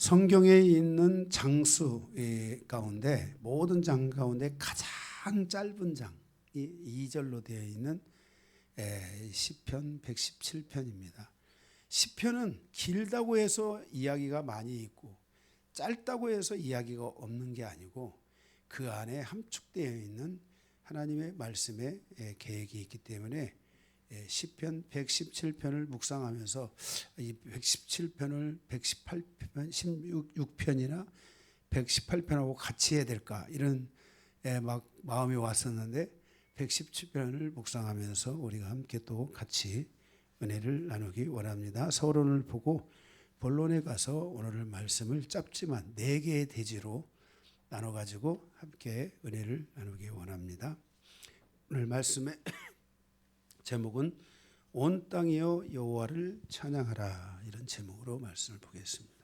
성경에 있는 장수 가운데 모든 장 가운데 가장 짧은 장이 2절로 되어 있는 시편 117편입니다. 시편은 길다고 해서 이야기가 많이 있고 짧다고 해서 이야기가 없는 게 아니고 그 안에 함축되어 있는 하나님의 말씀의 계획이 있기 때문에 시편 117편을 묵상하면서 이 117편을 118편, 16편이나 118편하고 같이 해야 될까 이런 막 마음이 왔었는데 117편을 묵상하면서 우리가 함께 또 같이 은혜를 나누기 원합니다. 서론을 보고 본론에 가서 오늘 말씀을 짧지만 4개의 대지로 나눠가지고 함께 은혜를 나누기 원합니다. 오늘 말씀의 제목은 온 땅이여 여호와를 찬양하라, 이런 제목으로 말씀을 보겠습니다.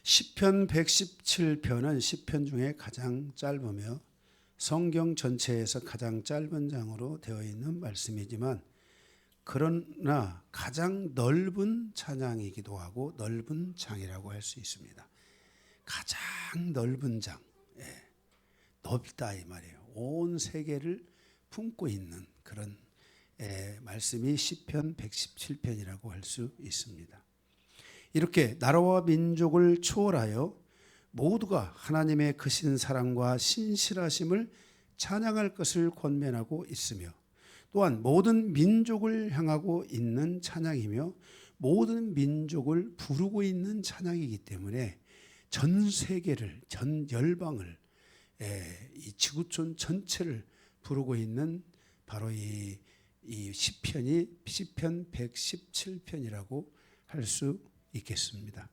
시편 117편은 시편 중에 가장 짧으며 성경 전체에서 가장 짧은 장으로 되어 있는 말씀이지만 그러나 가장 넓은 찬양이기도 하고 넓은 장이라고 할 수 있습니다. 가장 넓은 장, 넓다 이 말이에요. 온 세계를 품고 있는 그런 말씀이 시편 117편이라고 할 수 있습니다. 이렇게 나라와 민족을 초월하여 모두가 하나님의 크신 사랑과 신실하심을 찬양할 것을 권면하고 있으며 또한 모든 민족을 향하고 있는 찬양이며 모든 민족을 부르고 있는 찬양이기 때문에 전 세계를, 전 열방을, 이 지구촌 전체를 부르고 있는 바로 이 시편이 시편 117편이라고 할 수 있겠습니다.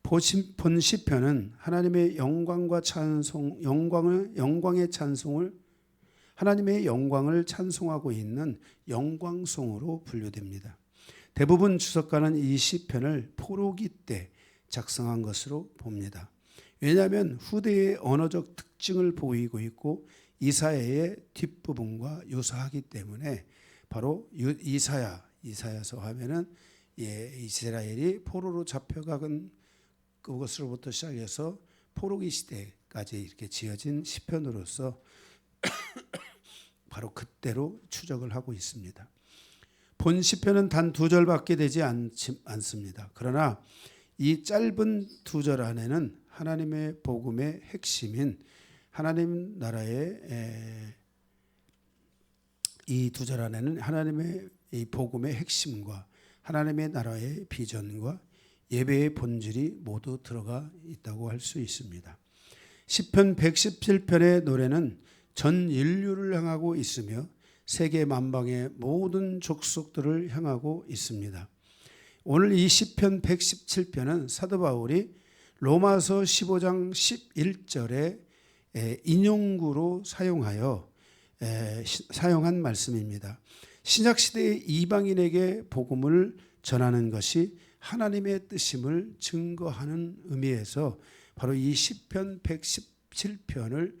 본 시편은 하나님의 영광과 찬송, 영광의 찬송을 하나님의 영광을 찬송하고 있는 영광송으로 분류됩니다. 대부분 주석가는 이 시편을 포로기 때 작성한 것으로 봅니다. 왜냐하면 후대의 언어적 특징을 보이고 있고 이사야의 뒷부분과 유사하기 때문에 바로 이사야서 하면은 이스라엘이 포로로 잡혀간 그것으로부터 시작해서 포로기 시대까지 이렇게 지어진 시편으로서 바로 그때로 추적을 하고 있습니다. 본 시편은 단 2절밖에 되지 않습니다. 그러나 이 짧은 2절 안에는 하나님의 복음의 핵심인 하나님 나라의 이 2절 안에는 하나님의 이 복음의 핵심과 하나님의 나라의 비전과 예배의 본질이 모두 들어가 있다고 할 수 있습니다. 시편 117편의 노래는 전 인류를 향하고 있으며 세계 만방의 모든 족속들을 향하고 있습니다. 오늘 이 시편 117편은 사도 바울이 로마서 15장 11절에 인용구로 사용한 말씀입니다. 신약시대의 이방인에게 복음을 전하는 것이 하나님의 뜻임을 증거하는 의미에서 바로 이 시편 117편을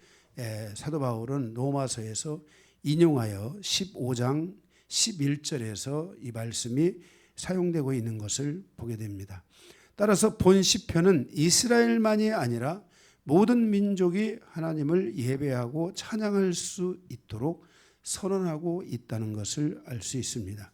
사도 바울은 로마서에서 인용하여 15장 11절에서 이 말씀이 사용되고 있는 것을 보게 됩니다. 따라서 본 시편은 이스라엘만이 아니라 모든 민족이 하나님을 예배하고 찬양할 수 있도록 선언하고 있다는 것을 알 수 있습니다.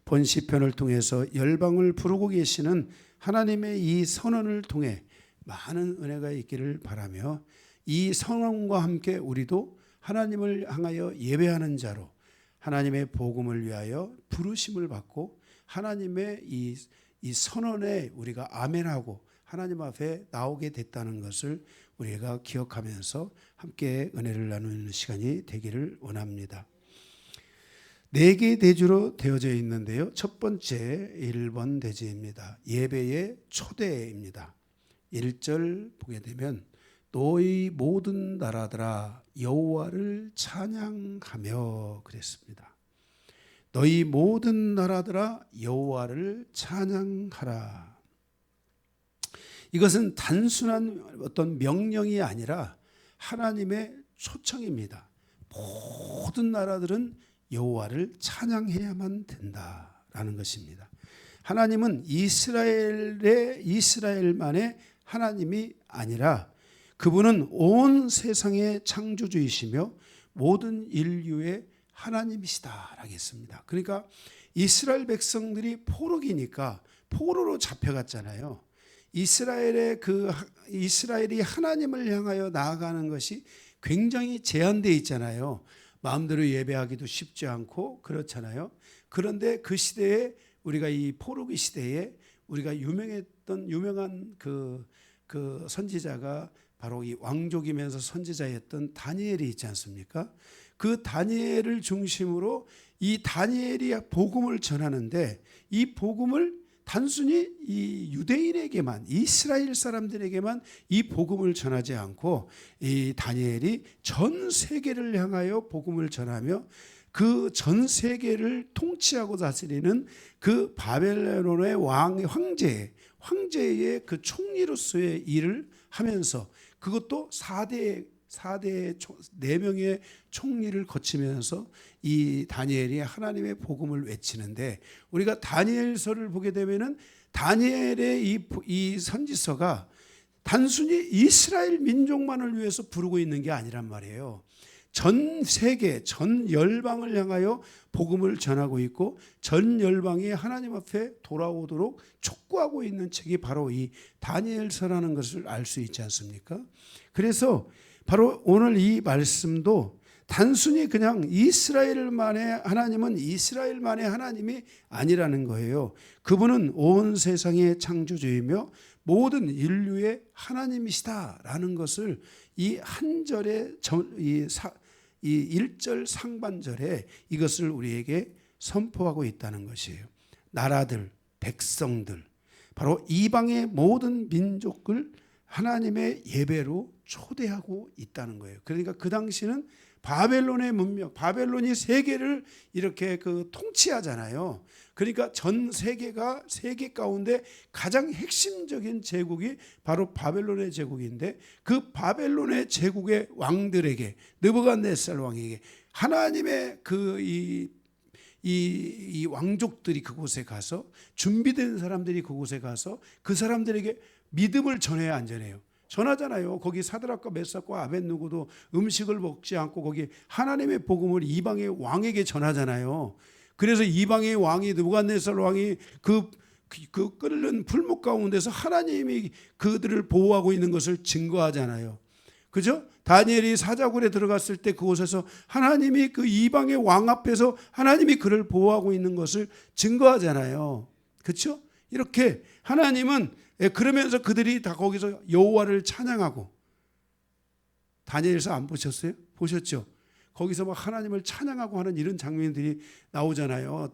본 시편을 통해서 열방을 부르고 계시는 하나님의 이 선언을 통해 많은 은혜가 있기를 바라며 이 선언과 함께 우리도 하나님을 향하여 예배하는 자로 하나님의 복음을 위하여 부르심을 받고 하나님의 이 선언에 우리가 아멘하고 하나님 앞에 나오게 됐다는 것을 우리가 기억하면서 함께 은혜를 나누는 시간이 되기를 원합니다. 4개의 대지로 되어져 있는데요. 첫 번째 1번 대지입니다. 예배의 초대입니다. 1절 보게 되면 너희 모든 나라들아 여호와를 찬양하며 그랬습니다. 너희 모든 나라들아 여호와를 찬양하라. 이것은 단순한 어떤 명령이 아니라 하나님의 초청입니다. 모든 나라들은 여호와를 찬양해야만 된다라는 것입니다. 하나님은 이스라엘만의 하나님이 아니라 그분은 온 세상의 창조주이시며 모든 인류의 하나님이시다라고 했습니다. 그러니까 이스라엘 백성들이 포로기니까 포로로 잡혀갔잖아요. 이스라엘이 하나님을 향하여 나아가는 것이 굉장히 제한되어 있잖아요. 마음대로 예배하기도 쉽지 않고 그렇잖아요. 그런데 그 시대에 우리가 이 포로기 시대에 우리가 유명한 그 선지자가 바로 이 왕족이면서 선지자였던 다니엘이 있지 않습니까? 그 다니엘을 중심으로 이 다니엘이 복음을 전하는데 이 복음을 단순히 이 유대인에게만, 이스라엘 사람들에게만 이 복음을 전하지 않고 이 다니엘이 전 세계를 향하여 복음을 전하며 그 전 세계를 통치하고 다스리는 그 바벨론의 황제의 그 총리로서의 일을 하면서 그것도 4명의 총리를 거치면서 이 다니엘이 하나님의 복음을 외치는데 우리가 다니엘서를 보게 되면은 다니엘의 이 선지서가 단순히 이스라엘 민족만을 위해서 부르고 있는 게 아니란 말이에요. 전 세계, 전 열방을 향하여 복음을 전하고 있고 전 열방이 하나님 앞에 돌아오도록 촉구하고 있는 책이 바로 이 다니엘서라는 것을 알 수 있지 않습니까? 그래서 바로 오늘 이 말씀도 단순히 그냥 하나님은 이스라엘만의 하나님이 아니라는 거예요. 그분은 온 세상의 창조주이며 모든 인류의 하나님이시다라는 것을 이 한 절에 이 1절 상반절에 이것을 우리에게 선포하고 있다는 것이에요. 나라들, 백성들, 바로 이방의 모든 민족을 하나님의 예배로 초대하고 있다는 거예요. 그러니까 그 당시는 바벨론의 문명, 바벨론이 세계를 이렇게 통치하잖아요. 그러니까 전 세계 가운데 가장 핵심적인 제국이 바로 바벨론의 제국인데 그 바벨론의 제국의 왕들에게 느부갓네살 왕에게 하나님의 이 왕족들이 그곳에 가서 준비된 사람들이 그곳에 가서 그 사람들에게 믿음을 전해야 안 전해요. 전하잖아요. 거기 사드락과 메삭과 아벳느고도 음식을 먹지 않고 거기 하나님의 복음을 이방의 왕에게 전하잖아요. 그래서 이방의 왕이 느부갓네살 왕이 그 끓는 풀목 가운데서 하나님이 그들을 보호하고 있는 것을 증거하잖아요. 그죠? 다니엘이 사자굴에 들어갔을 때 그곳에서 하나님이 그 이방의 왕 앞에서 하나님이 그를 보호하고 있는 것을 증거하잖아요. 그렇죠? 이렇게 하나님은 그러면서 그들이 다 거기서 여호와를 찬양하고 다니엘서 안 보셨어요? 보셨죠? 거기서 막 하나님을 찬양하고 하는 이런 장면들이 나오잖아요.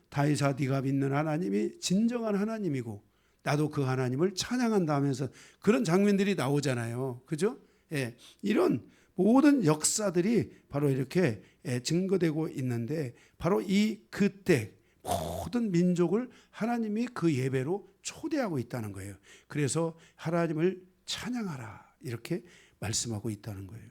다윗아 네가 믿는 하나님이 진정한 하나님이고 나도 그 하나님을 찬양한다 하면서 그런 장면들이 나오잖아요. 그죠? 예, 이런 모든 역사들이 바로 이렇게 증거되고 있는데 바로 그때 모든 민족을 하나님이 그 예배로 초대하고 있다는 거예요. 그래서 하나님을 찬양하라 이렇게 말씀하고 있다는 거예요.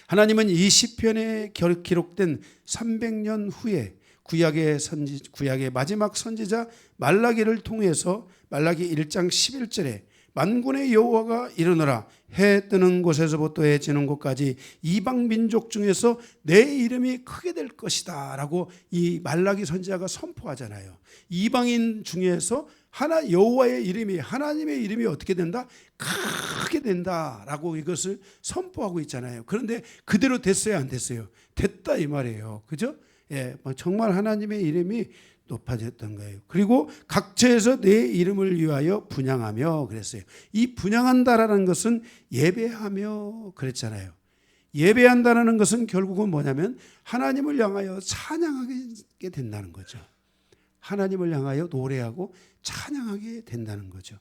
하나님은 이 시편에 기록된 300년 후에 구약의 마지막 선지자 말라기를 통해서 말라기 1장 11절에 만군의 여호와가 이르노라 해 뜨는 곳에서부터 해 지는 곳까지 이방 민족 중에서 내 이름이 크게 될 것이다 라고 이 말라기 선지자가 선포하잖아요. 이방인 중에서 여호와의 이름이 하나님의 이름이 어떻게 된다? 크게 된다라고 이것을 선포하고 있잖아요. 그런데 그대로 됐어요, 안 됐어요? 됐다 이 말이에요. 그죠? 예, 정말 하나님의 이름이 높아졌던 거예요. 그리고 각처에서 내 이름을 위하여 분향하며 그랬어요. 이 분향한다라는 것은 예배하며 그랬잖아요. 예배한다라는 것은 결국은 뭐냐면 하나님을 향하여 찬양하게 된다는 거죠. 하나님을 향하여 노래하고 찬양하게 된다는 거죠.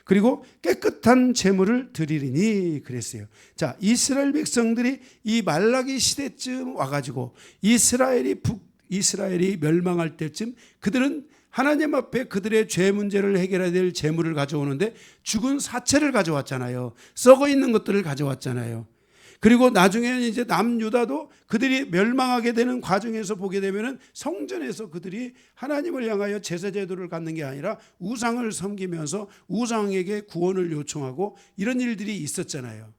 그리고 깨끗한 제물을 드리리니 그랬어요. 자, 이스라엘 백성들이 이 말라기 시대쯤 와가지고 이스라엘이 멸망할 때쯤 그들은 하나님 앞에 그들의 죄 문제를 해결해야 될 제물을 가져오는데 죽은 사체를 가져왔잖아요. 썩어 있는 것들을 가져왔잖아요. 그리고 나중에는 이제 남유다도 그들이 멸망하게 되는 과정에서 보게 되면은 성전에서 그들이 하나님을 향하여 제사 제도를 갖는 게 아니라 우상을 섬기면서 우상에게 구원을 요청하고 이런 일들이 있었잖아요.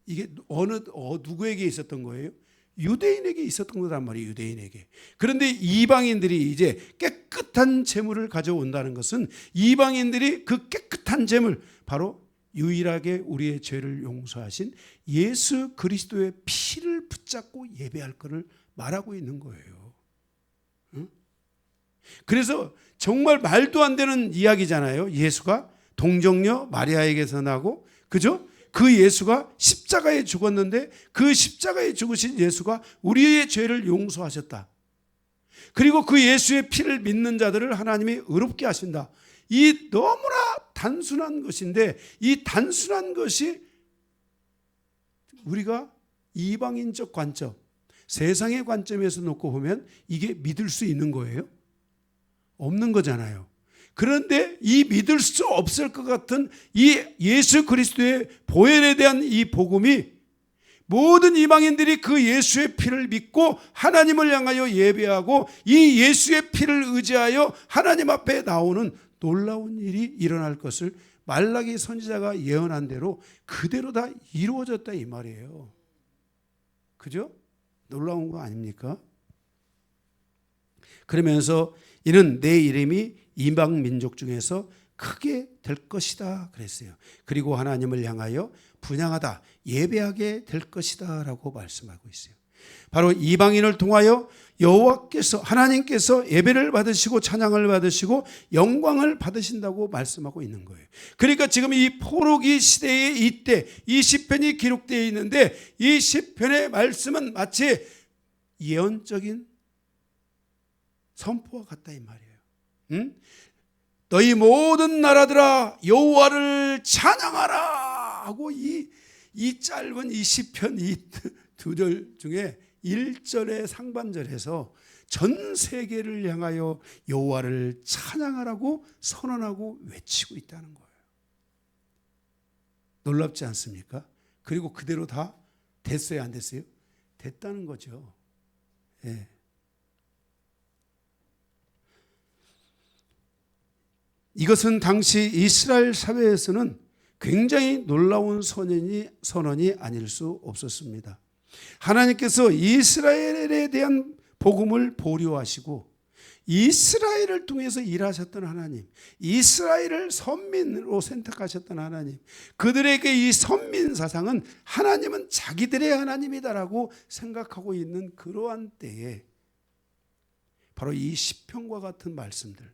이게 누구에게 있었던 거예요? 유대인에게 있었던 거란 말이에요. 유대인에게. 그런데 이방인들이 이제 깨끗한 제물을 가져온다는 것은 이방인들이 그 깨끗한 제물, 바로 유일하게 우리의 죄를 용서하신 예수 그리스도의 피를 붙잡고 예배할 것을 말하고 있는 거예요. 응? 그래서 정말 말도 안 되는 이야기잖아요. 예수가 동정녀 마리아에게서 나고, 그죠? 그 예수가 십자가에 죽었는데 그 십자가에 죽으신 예수가 우리의 죄를 용서하셨다. 그리고 그 예수의 피를 믿는 자들을 하나님이 의롭게 하신다. 이 너무나 단순한 것인데, 이 단순한 것이 우리가 이방인적 관점, 세상의 관점에서 놓고 보면 이게 믿을 수 있는 거예요? 없는 거잖아요. 그런데 이 믿을 수 없을 것 같은 이 예수 그리스도의 보혈에 대한 이 복음이 모든 이방인들이 그 예수의 피를 믿고 하나님을 향하여 예배하고 이 예수의 피를 의지하여 하나님 앞에 나오는 놀라운 일이 일어날 것을 말라기 선지자가 예언한 대로 그대로 다 이루어졌다 이 말이에요. 그죠? 놀라운 거 아닙니까? 그러면서 이는 내 이름이 이방 민족 중에서 크게 될 것이다 그랬어요. 그리고 하나님을 향하여 분향하다, 예배하게 될 것이다 라고 말씀하고 있어요. 바로 이방인을 통하여 여호와께서, 하나님께서 예배를 받으시고 찬양을 받으시고 영광을 받으신다고 말씀하고 있는 거예요. 그러니까 지금 이 포로기 시대의 이때 이 시편이 기록되어 있는데, 이 시편의 말씀은 마치 예언적인 선포와 같다 이 말이에요. 응? 너희 모든 나라들아 여호와를 찬양하라 하고 이 짧은 이 시편 이 두 절 중에 1절의 상반절에서 전 세계를 향하여 여호와를 찬양하라고 선언하고 외치고 있다는 거예요. 놀랍지 않습니까? 그리고 그대로 다 됐어요, 안 됐어요? 됐다는 거죠. 예. 이것은 당시 이스라엘 사회에서는 굉장히 놀라운 선언이 아닐 수 없었습니다. 하나님께서 이스라엘에 대한 복음을 보류하시고 이스라엘을 통해서 일하셨던 하나님, 이스라엘을 선민으로 선택하셨던 하나님, 그들에게 이 선민 사상은 하나님은 자기들의 하나님이다라고 생각하고 있는 그러한 때에 바로 이 시편과 같은 말씀들,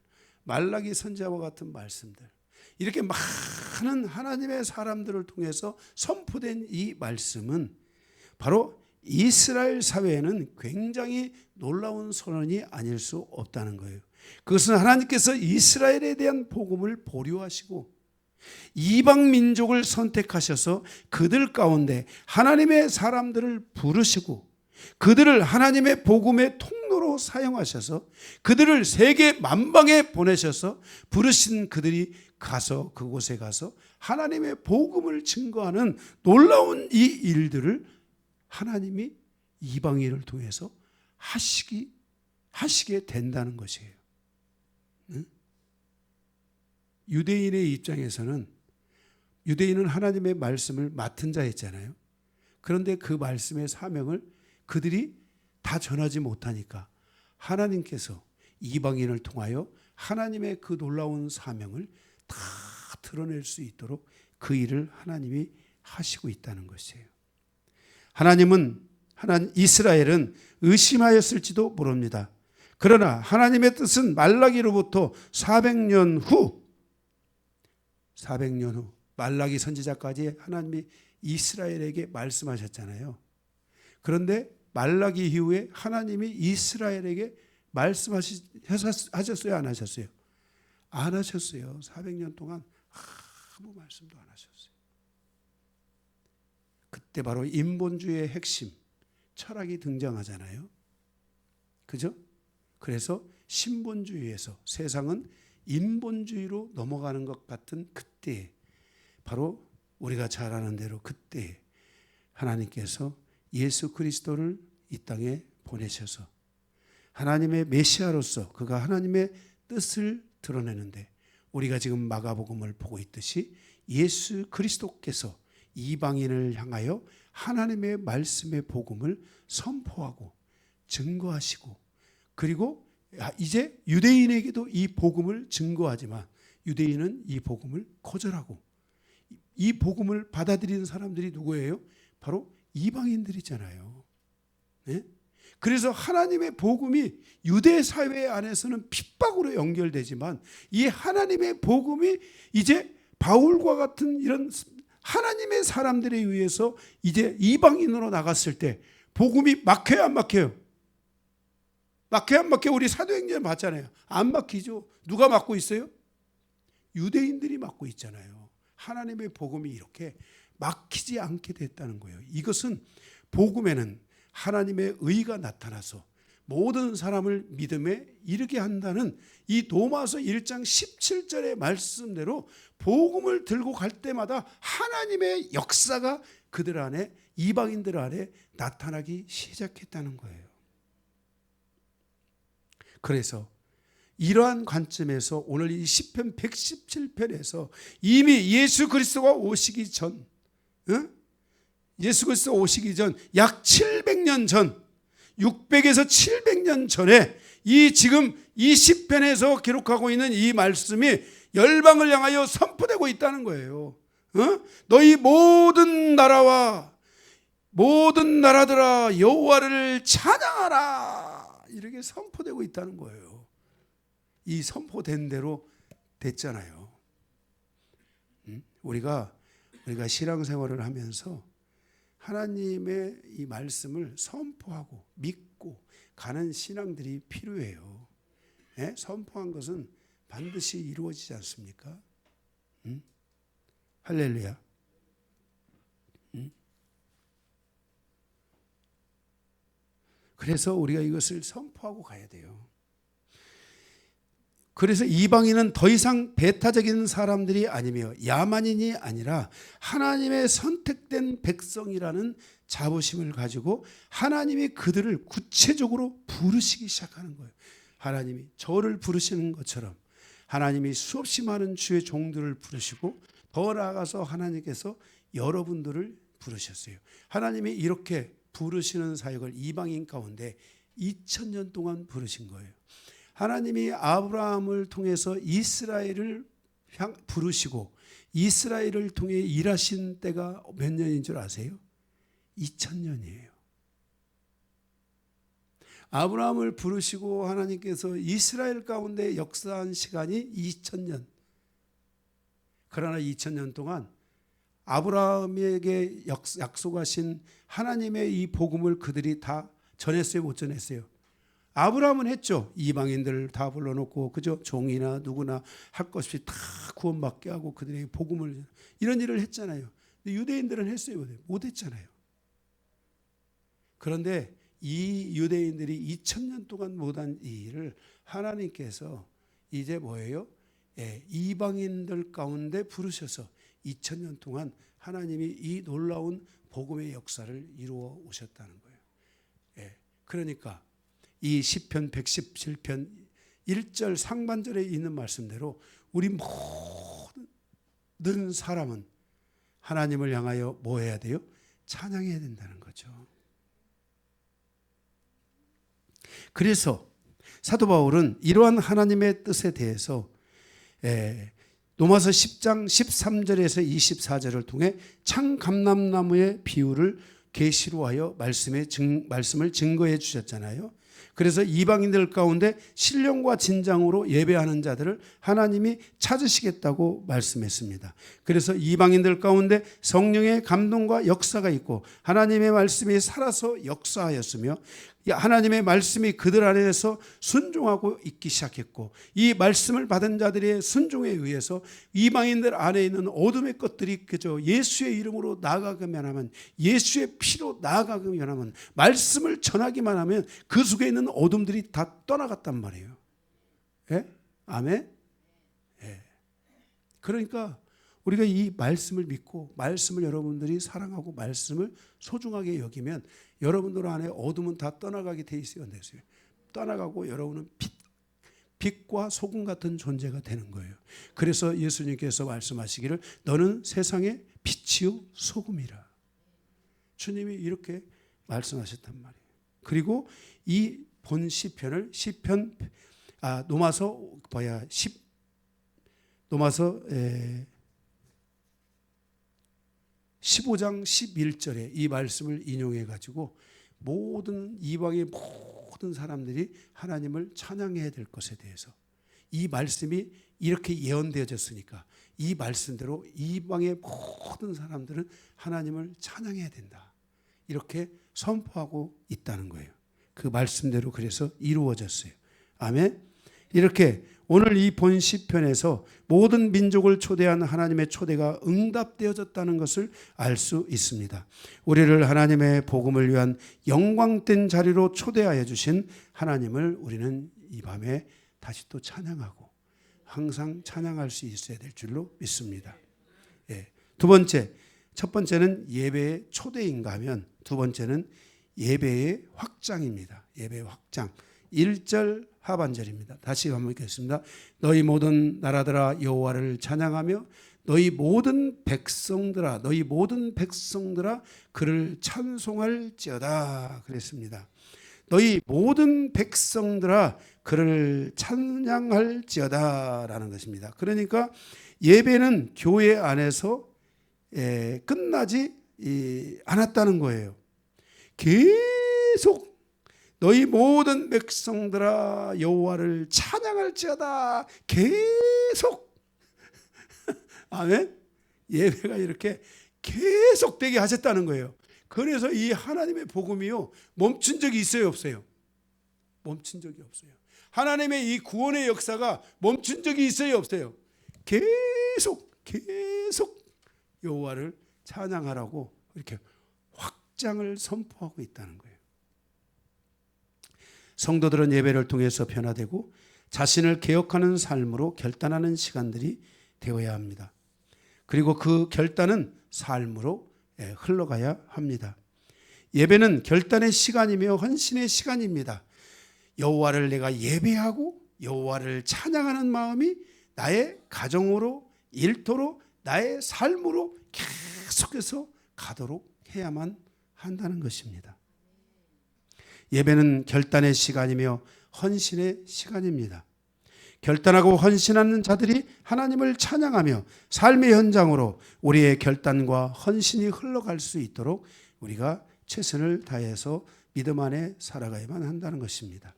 말라기 선지자와 같은 말씀들, 이렇게 많은 하나님의 사람들을 통해서 선포된 이 말씀은 바로 이스라엘 사회에는 굉장히 놀라운 선언이 아닐 수 없다는 거예요. 그것은 하나님께서 이스라엘에 대한 복음을 보류하시고 이방 민족을 선택하셔서 그들 가운데 하나님의 사람들을 부르시고 그들을 하나님의 복음의 통로로 사용하셔서 그들을 세계 만방에 보내셔서 부르신 그들이 가서 그곳에 가서 하나님의 복음을 증거하는 놀라운 이 일들을 하나님이 이방인을 통해서 하시게 된다는 것이에요. 응? 유대인의 입장에서는 유대인은 하나님의 말씀을 맡은 자였잖아요. 그런데 그 말씀의 사명을 그들이 다 전하지 못하니까 하나님께서 이방인을 통하여 하나님의 그 놀라운 사명을 다 드러낼 수 있도록 그 일을 하나님이 하시고 있다는 것이에요. 이스라엘은 의심하였을지도 모릅니다. 그러나 하나님의 뜻은 말라기로부터 400년 후 말라기 선지자까지 하나님이 이스라엘에게 말씀하셨잖아요. 그런데 말라기 이후에 하나님이 이스라엘에게 말씀하셨어요? 안 하셨어요? 안 하셨어요. 400년 동안 아무 말씀도 안 하셨어요. 그때 바로 인본주의의 핵심, 철학이 등장하잖아요. 그죠? 그래서 신본주의에서 세상은 인본주의로 넘어가는 것 같은 그때, 바로 우리가 잘 아는 대로 그때 하나님께서 예수 그리스도를 이 땅에 보내셔서 하나님의 메시아로서 그가 하나님의 뜻을 드러내는데, 우리가 지금 마가복음을 보고 있듯이 예수 그리스도께서 이방인을 향하여 하나님의 말씀의 복음을 선포하고 증거하시고, 그리고 이제 유대인에게도 이 복음을 증거하지만 유대인은 이 복음을 거절하고, 이 복음을 받아들이는 사람들이 누구예요? 바로 이방인들이잖아요. 네? 그래서 하나님의 복음이 유대 사회 안에서는 핍박으로 연결되지만, 이 하나님의 복음이 이제 바울과 같은 이런 하나님의 사람들에 의해서 이제 이방인으로 나갔을 때 복음이 막혀요, 안 막혀요? 막혀요, 안 막혀요? 우리 사도행전 봤잖아요. 안 막히죠. 누가 막고 있어요? 유대인들이 막고 있잖아요. 하나님의 복음이 이렇게 막히지 않게 됐다는 거예요. 이것은 복음에는 하나님의 의가 나타나서 모든 사람을 믿음에 이르게 한다는 이 로마서 1장 17절의 말씀대로 복음을 들고 갈 때마다 하나님의 역사가 그들 안에, 이방인들 안에 나타나기 시작했다는 거예요. 그래서 이러한 관점에서 오늘 이 시편 117편에서 이미 예수 그리스도가 오시기 전, 예수 그리스도 오시기 전 약 700년 전, 600에서 700년 전에 이 지금 이 시편에서 기록하고 있는 이 말씀이 열방을 향하여 선포되고 있다는 거예요. 너희 모든 나라와 모든 나라들아 여호와를 찬양하라, 이렇게 선포되고 있다는 거예요. 이 선포된 대로 됐잖아요. 우리가 신앙생활을 하면서 하나님의 이 말씀을 선포하고 믿고 가는 신앙들이 필요해요. 예? 선포한 것은 반드시 이루어지지 않습니까? 할렐루야. 그래서 우리가 이것을 선포하고 가야 돼요. 그래서 이방인은 더 이상 배타적인 사람들이 아니며 야만인이 아니라 하나님의 선택된 백성이라는 자부심을 가지고 하나님이 그들을 구체적으로 부르시기 시작하는 거예요. 하나님이 저를 부르시는 것처럼 하나님이 수없이 많은 주의 종들을 부르시고, 더 나아가서 하나님께서 여러분들을 부르셨어요. 하나님이 이렇게 부르시는 사역을 이방인 가운데 2000년 동안 부르신 거예요. 하나님이 아브라함을 통해서 이스라엘을 부르시고 이스라엘을 통해 일하신 때가 몇 년인 줄 아세요? 2000년이에요. 아브라함을 부르시고 하나님께서 이스라엘 가운데 역사한 시간이 2000년. 그러나 2000년 동안 아브라함에게 약속하신 하나님의 이 복음을 그들이 다 전했어요, 못 전했어요? 아브라함은 했죠. 이방인들을 다 불러놓고, 그죠? 종이나 누구나 할 것 없이 다 구원받게 하고 그들에게 복음을, 이런 일을 했잖아요. 근데 유대인들은 했어요? 못 했잖아요. 그런데 이 유대인들이 2000년 동안 못한 이 일을 하나님께서 이제 뭐예요? 이방인들 가운데 부르셔서 2000년 동안 하나님이 이 놀라운 복음의 역사를 이루어 오셨다는 거예요. 그러니까 이 시편 117편 1절 상반절에 있는 말씀대로 우리 모든 사람은 하나님을 향하여 뭐 해야 돼요? 찬양해야 된다는 거죠. 그래서 사도 바울은 이러한 하나님의 뜻에 대해서 로마서 10장 13절에서 24절을 통해 창감람나무의 비유를 계시로 하여 말씀을 증거해 주셨잖아요. 그래서 이방인들 가운데 신령과 진정으로 예배하는 자들을 하나님이 찾으시겠다고 말씀했습니다. 그래서 이방인들 가운데 성령의 감동과 역사가 있고 하나님의 말씀이 살아서 역사하였으며 하나님의 말씀이 그들 안에서 순종하고 있기 시작했고, 이 말씀을 받은 자들의 순종에 의해서 이방인들 안에 있는 어둠의 것들이 그저 예수의 이름으로 나아가기만 하면, 예수의 피로 나아가기만 하면, 말씀을 전하기만 하면 그 속에 있는 어둠들이 다 떠나갔단 말이에요. 예? 아멘? 예. 그러니까 우리가 이 말씀을 믿고 말씀을 여러분들이 사랑하고 말씀을 소중하게 여기면 여러분들 안에 어둠은 다 떠나가게 돼 있어요. 떠나가고 여러분은 빛과 소금 같은 존재가 되는 거예요. 그래서 예수님께서 말씀하시기를 너는 세상의 빛이요 소금이라. 주님이 이렇게 말씀하셨단 말이에요. 그리고 이 본 시편을 노마서 15장 11절에 이 말씀을 인용해 가지고 모든 이방의 모든 사람들이 하나님을 찬양해야 될 것에 대해서 이 말씀이 이렇게 예언되어졌으니까 이 말씀대로 이방의 모든 사람들은 하나님을 찬양해야 된다. 이렇게 선포하고 있다는 거예요. 그 말씀대로 그래서 이루어졌어요. 아멘. 이렇게 오늘 이 본 시편에서 모든 민족을 초대한 하나님의 초대가 응답되어졌다는 것을 알 수 있습니다. 우리를 하나님의 복음을 위한 영광된 자리로 초대하여 주신 하나님을 우리는 이 밤에 다시 또 찬양하고 항상 찬양할 수 있어야 될 줄로 믿습니다. 두 번째, 첫 번째는 예배의 초대인가 하면 두 번째는 예배의 확장입니다. 예배의 확장. 1절 하반절입니다. 다시 한번 읽겠습니다. 너희 모든 나라들아 여호와를 찬양하며 너희 모든 백성들아 그를 찬송할지어다 그랬습니다. 너희 모든 백성들아 그를 찬양할지어다라는 것입니다. 그러니까 예배는 교회 안에서 끝나지 않았다는 거예요. 계속 너희 모든 백성들아 여호와를 찬양할지어다. 계속 아멘. 예배가 이렇게 계속되게 하셨다는 거예요. 그래서 이 하나님의 복음이요 멈춘 적이 있어요 없어요? 멈춘 적이 없어요. 하나님의 이 구원의 역사가 멈춘 적이 있어요 없어요? 계속 여호와를 찬양하라고 이렇게 확장을 선포하고 있다는 거예요. 성도들은 예배를 통해서 변화되고 자신을 개혁하는 삶으로 결단하는 시간들이 되어야 합니다. 그리고 그 결단은 삶으로 흘러가야 합니다. 예배는 결단의 시간이며 헌신의 시간입니다. 여호와를 내가 예배하고 여호와를 찬양하는 마음이 나의 가정으로 일터로 나의 삶으로 계속해서 가도록 해야만 한다는 것입니다. 예배는 결단의 시간이며 헌신의 시간입니다. 결단하고 헌신하는 자들이 하나님을 찬양하며 삶의 현장으로 우리의 결단과 헌신이 흘러갈 수 있도록 우리가 최선을 다해서 믿음 안에 살아가야만 한다는 것입니다.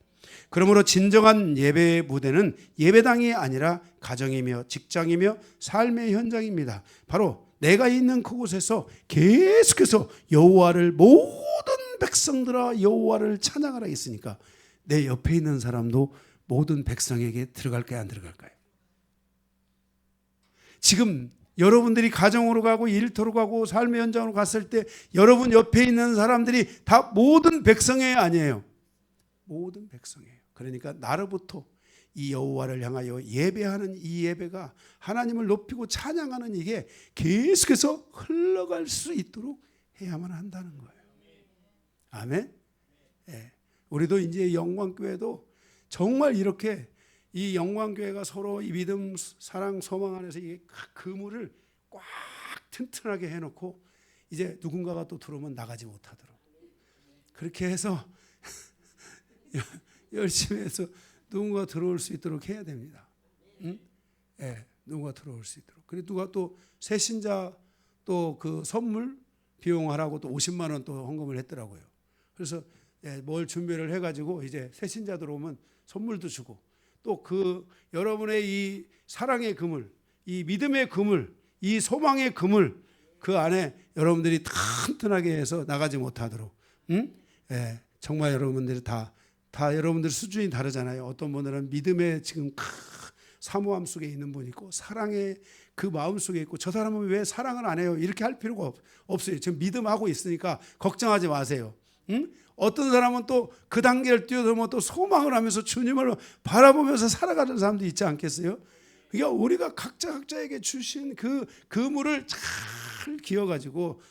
그러므로 진정한 예배의 무대는 예배당이 아니라 가정이며 직장이며 삶의 현장입니다. 바로 내가 있는 그곳에서 계속해서 여호와를 모든 백성들아 여호와를 찬양하라 했으니까 내 옆에 있는 사람도 모든 백성에게 들어갈까요 안 들어갈까요? 지금 여러분들이 가정으로 가고 일터로 가고 삶의 현장으로 갔을 때 여러분 옆에 있는 사람들이 다 모든 백성이 아니에요. 모든 백성이에요. 그러니까 나로부터 이 여호와를 향하여 예배하는 이 예배가 하나님을 높이고 찬양하는 이게 계속해서 흘러갈 수 있도록 해야만 한다는 거예요. 아멘. 우리도 이제 영광교회도 정말 이렇게 이 영광교회가 서로 이 믿음, 사랑, 소망 안에서 이 그물을 꽉 튼튼하게 해놓고 이제 누군가가 또 들어오면 나가지 못하도록 그렇게 해서 열심히 해서 누군가 들어올 수 있도록 해야 됩니다. 응? 누군가 들어올 수 있도록. 그리고 누가 또 새신자 또 그 선물 비용하라고 또 50만 원 또 헌금을 했더라고요. 그래서 뭘 준비를 해가지고 이제 새신자 들어오면 선물도 주고 또 그 여러분의 이 사랑의 그물, 이 믿음의 그물, 이 소망의 그물 그 안에 여러분들이 튼튼하게 해서 나가지 못하도록, 응? 정말 여러분들이 다 여러분들 수준이 다르잖아요. 어떤 분들은 믿음의 지금 사모함 속에 있는 분이 있고 사랑의 그 마음 속에 있고 저 사람은 왜 사랑을 안 해요? 이렇게 할 필요가 없어요. 지금 믿음하고 있으니까 걱정하지 마세요. 응? 어떤 사람은 또 그 단계를 뛰어넘어 또 소망을 하면서 주님을 바라보면서 살아가는 사람도 있지 않겠어요? 그러니까 우리가 각자에게 주신 그 그물을 잘 기어가지고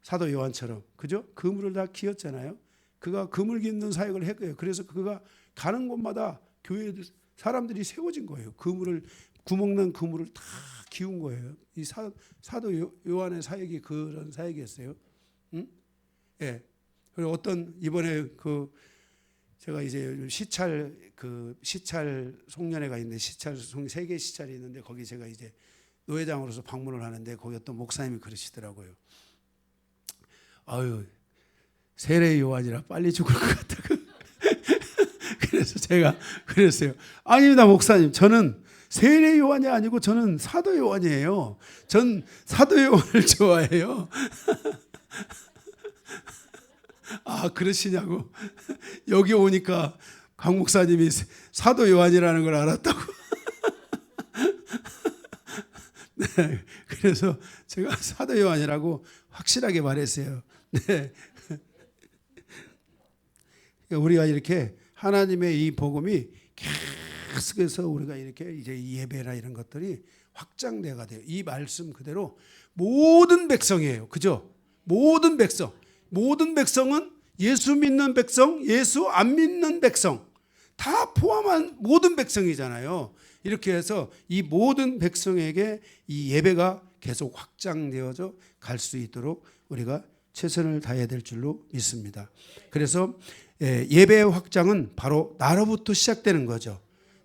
사도 요한처럼 그죠? 그물을 다 기었잖아요. 그가 그물 깃는 사역을 했고요. 그래서 그가 가는 곳마다 교회 사람들이 세워진 거예요. 구멍난 그물을 다 기운 거예요. 이 사도 요한의 사역이 그런 사역이었어요. 예. 그리고 이번에 제가 이제 시찰 송년회가 있는데 세계 시찰이 있는데 거기 제가 이제 노회장으로서 방문을 하는데 거기 어떤 목사님이 그러시더라고요. 아유, 세례 요한이라 빨리 죽을 것 같다고. 그래서 제가 그랬어요. 아닙니다, 목사님. 저는 세례 요한이 아니고 저는 사도 요한이에요. 전 사도 요한을 좋아해요. 아, 그러시냐고. 여기 오니까 강 목사님이 사도 요한이라는 걸 알았다고. 네, 그래서 제가 사도 요한이라고 확실하게 말했어요. 네. 우리가 이렇게 하나님의 이 복음이 계속해서 우리가 이렇게 이제 예배나 이런 것들이 확장돼가 돼요. 이 말씀 그대로 모든 백성이에요. 그죠? 모든 백성은 예수 믿는 백성, 예수 안 믿는 백성 다 포함한 모든 백성이잖아요. 이렇게 해서 이 모든 백성에게 이 예배가 계속 확장되어져 갈 수 있도록 우리가 최선을 다해야 될 줄로 믿습니다. 그래서 예배의 확장은 바로 나로부터 시작되는 거죠.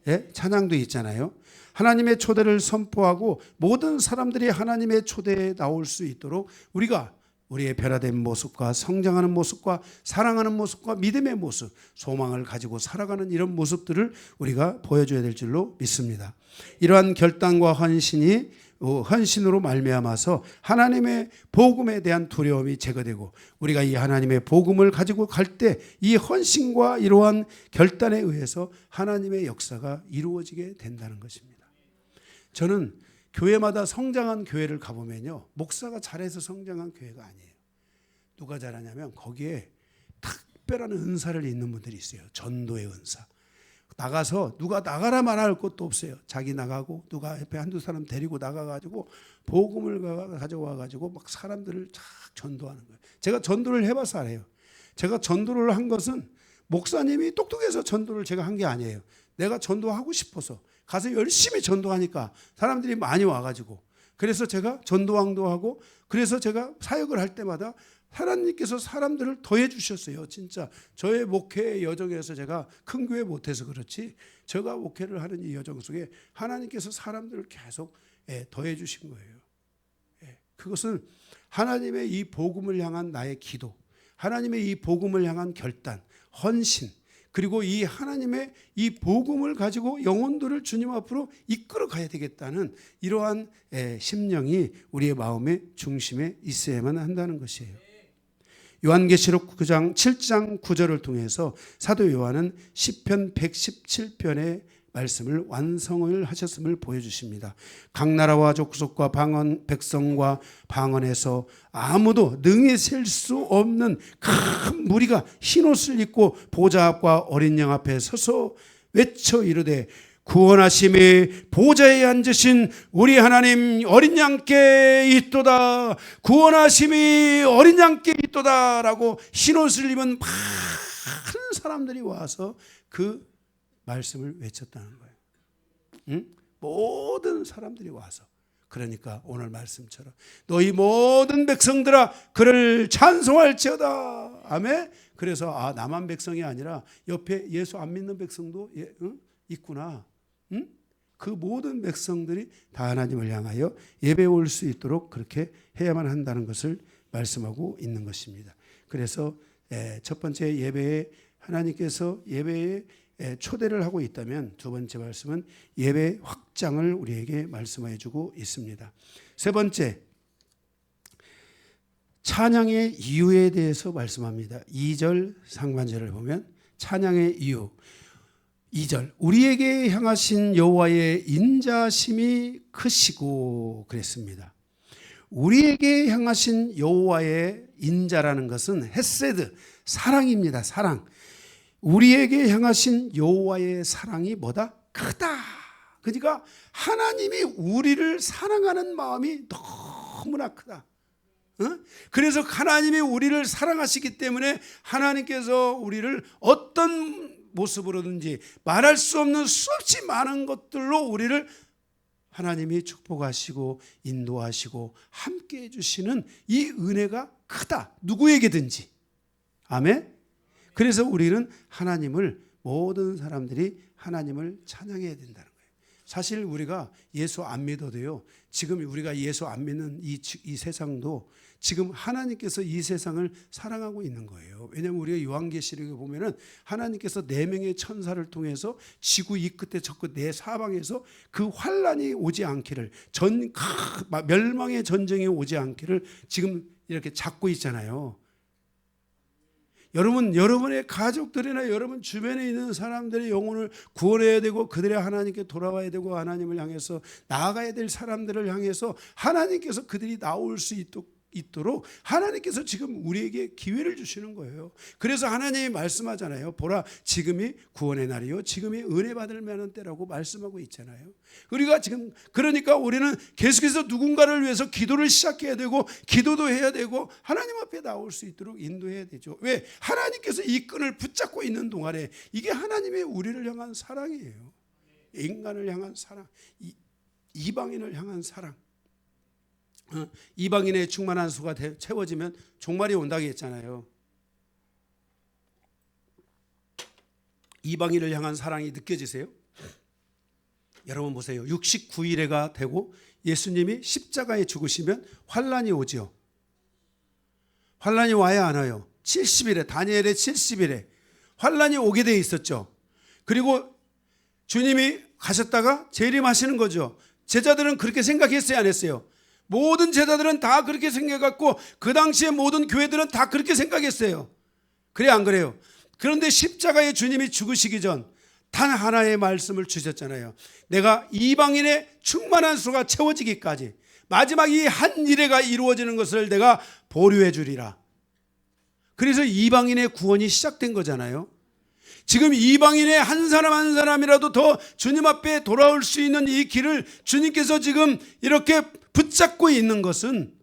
예? 찬양도 있잖아요. 하나님의 초대를 선포하고 모든 사람들이 하나님의 초대에 나올 수 있도록 우리가 우리의 변화된 모습과 성장하는 모습과 사랑하는 모습과 믿음의 모습, 소망을 가지고 살아가는 이런 모습들을 우리가 보여줘야 될 줄로 믿습니다. 이러한 결단과 헌신으로 말미암아서 하나님의 복음에 대한 두려움이 제거되고 우리가 이 하나님의 복음을 가지고 갈 때 이 헌신과 이러한 결단에 의해서 하나님의 역사가 이루어지게 된다는 것입니다. 저는 교회마다 성장한 교회를 가보면요, 목사가 잘해서 성장한 교회가 아니에요. 누가 잘하냐면 거기에 특별한 은사를 있는 분들이 있어요. 전도의 은사. 나가서 누가 나가라 말할 것도 없어요. 자기 나가고 누가 옆에 한두 사람 데리고 나가가지고 복음을 가져와가지고 막 사람들을 쫙 전도하는 거예요. 제가 전도를 해봐서 알아요. 제가 전도를 한 것은 목사님이 똑똑해서 전도를 제가 한 게 아니에요. 내가 전도하고 싶어서 가서 열심히 전도하니까 사람들이 많이 와가지고 그래서 제가 전도왕도 하고 그래서 제가 사역을 할 때마다 하나님께서 사람들을 더해 주셨어요. 진짜 저의 목회의 여정에서 제가 큰 교회 못해서 그렇지 제가 목회를 하는 이 여정 속에 하나님께서 사람들을 계속 더해 주신 거예요. 그것은 하나님의 이 복음을 향한 나의 기도, 하나님의 이 복음을 향한 결단, 헌신, 그리고 이 하나님의 이 복음을 가지고 영혼들을 주님 앞으로 이끌어 가야 되겠다는 이러한 심령이 우리의 마음의 중심에 있어야만 한다는 것이에요. 요한계시록 9장 7장 9절을 통해서 사도 요한은 시편 117편의 말씀을 완성을 하셨음을 보여주십니다. 각 나라와 족속과 방언, 백성과 방언에서 아무도 능히 셀 수 없는 큰 무리가 흰옷을 입고 보좌 앞과 어린 양 앞에 서서 외쳐 이르되 구원하심이 보좌에 앉으신 우리 하나님 어린 양께 있도다. 구원하심이 어린 양께 있도다 라고 흰옷을 입은 많은 사람들이 와서 그 말씀을 외쳤다는 거예요. 응? 모든 사람들이 와서. 그러니까 오늘 말씀처럼 너희 모든 백성들아 그를 찬송할지어다. 아멘. 그래서 나만 백성이 아니라 옆에 예수 안 믿는 백성도 있구나. 응? 그 모든 백성들이 다 하나님을 향하여 예배에 올 수 있도록 그렇게 해야만 한다는 것을 말씀하고 있는 것입니다. 그래서 첫 번째 예배에 하나님께서 예배에 초대를 하고 있다면 두 번째 말씀은 예배 확장을 우리에게 말씀해 주고 있습니다. 세 번째, 찬양의 이유에 대해서 말씀합니다. 2절 상반절을 보면 찬양의 이유 2절 우리에게 향하신 여호와의 인자심이 크시고 그랬습니다. 우리에게 향하신 여호와의 인자라는 것은 헤세드, 사랑입니다. 사랑. 우리에게 향하신 여호와의 사랑이 뭐다? 크다. 그러니까 하나님이 우리를 사랑하는 마음이 너무나 크다. 그래서 하나님이 우리를 사랑하시기 때문에 하나님께서 우리를 어떤 모습으로든지 말할 수 없는 수없이 많은 것들로 우리를 하나님이 축복하시고 인도하시고 함께 해주시는 이 은혜가 크다. 누구에게든지. 아멘. 그래서 우리는 하나님을, 모든 사람들이 하나님을 찬양해야 된다는 거예요. 사실 우리가 예수 안 믿어도요, 지금 우리가 예수 안 믿는 이 세상도 지금 하나님께서 이 세상을 사랑하고 있는 거예요. 왜냐하면 우리가 요한계시록에 보면은 하나님께서 4명의 천사를 통해서 지구 이 끝에 저 끝 네 사방에서 그 환란이 오지 않기를, 멸망의 전쟁이 오지 않기를 지금 이렇게 잡고 있잖아요. 여러분의 가족들이나 여러분 주변에 있는 사람들의 영혼을 구원해야 되고 그들의 하나님께 돌아와야 되고 하나님을 향해서 나아가야 될 사람들을 향해서 하나님께서 그들이 나올 수 있도록 하나님께서 지금 우리에게 기회를 주시는 거예요. 그래서 하나님이 말씀하잖아요. 보라, 지금이 구원의 날이요, 지금이 은혜 받을 만한 때라고 말씀하고 있잖아요. 우리가 지금, 그러니까 우리는 계속해서 누군가를 위해서 기도를 시작해야 되고 기도도 해야 되고 하나님 앞에 나올 수 있도록 인도해야 되죠. 왜? 하나님께서 이 끈을 붙잡고 있는 동안에 이게 하나님의 우리를 향한 사랑이에요. 인간을 향한 사랑, 이방인을 향한 사랑. 이방인의 충만한 수가 채워지면 종말이 온다고 했잖아요. 이방인을 향한 사랑이 느껴지세요? 여러분 보세요. 69일에가 되고 예수님이 십자가에 죽으시면 환란이 오죠. 환란이 와야 안 와요? 70일에, 다니엘의 70일에 환란이 오게 돼 있었죠. 그리고 주님이 가셨다가 재림하시는 거죠. 제자들은 그렇게 생각했어요, 안 했어요? 모든 제자들은 다 그렇게 생각했고 그 당시에 모든 교회들은 다 그렇게 생각했어요. 그래 안 그래요? 그런데 십자가에 주님이 죽으시기 전 단 하나의 말씀을 주셨잖아요. 내가 이방인의 충만한 수가 채워지기까지 마지막 이 한 일회가 이루어지는 것을 내가 보류해 주리라. 그래서 이방인의 구원이 시작된 거잖아요. 지금 이방인의 한 사람 한 사람이라도 더 주님 앞에 돌아올 수 있는 이 길을 주님께서 지금 이렇게 붙잡고 있는 것은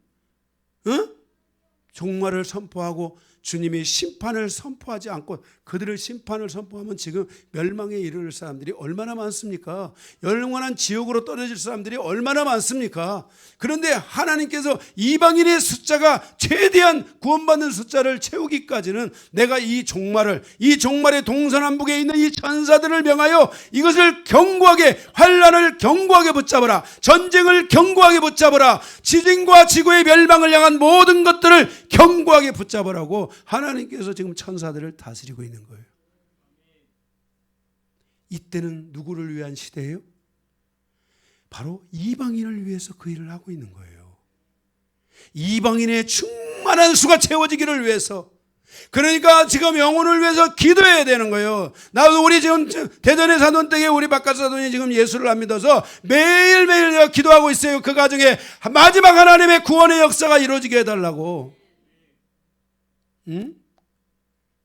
종말을 선포하고 주님이 심판을 선포하지 않고 그들을 심판을 선포하면 지금 멸망에 이르를 사람들이 얼마나 많습니까? 영원한 지옥으로 떨어질 사람들이 얼마나 많습니까? 그런데 하나님께서 이방인의 숫자가 최대한 구원받는 숫자를 채우기까지는 내가 이 종말의 동서남북에 있는 이 천사들을 명하여 이것을 견고하게, 환란을 견고하게 붙잡아라, 전쟁을 견고하게 붙잡아라, 지진과 지구의 멸망을 향한 모든 것들을 견고하게 붙잡으라고 하나님께서 지금 천사들을 다스리고 있는 거예요. 이때는 누구를 위한 시대예요? 바로 이방인을 위해서 그 일을 하고 있는 거예요. 이방인의 충만한 수가 채워지기를 위해서. 그러니까 지금 영혼을 위해서 기도해야 되는 거예요. 나도 우리 지금 대전의 사돈댁에 우리 바깥 사돈이 지금 예수를 안 믿어서 매일매일 기도하고 있어요. 그 가정에 마지막 하나님의 구원의 역사가 이루어지게 해달라고.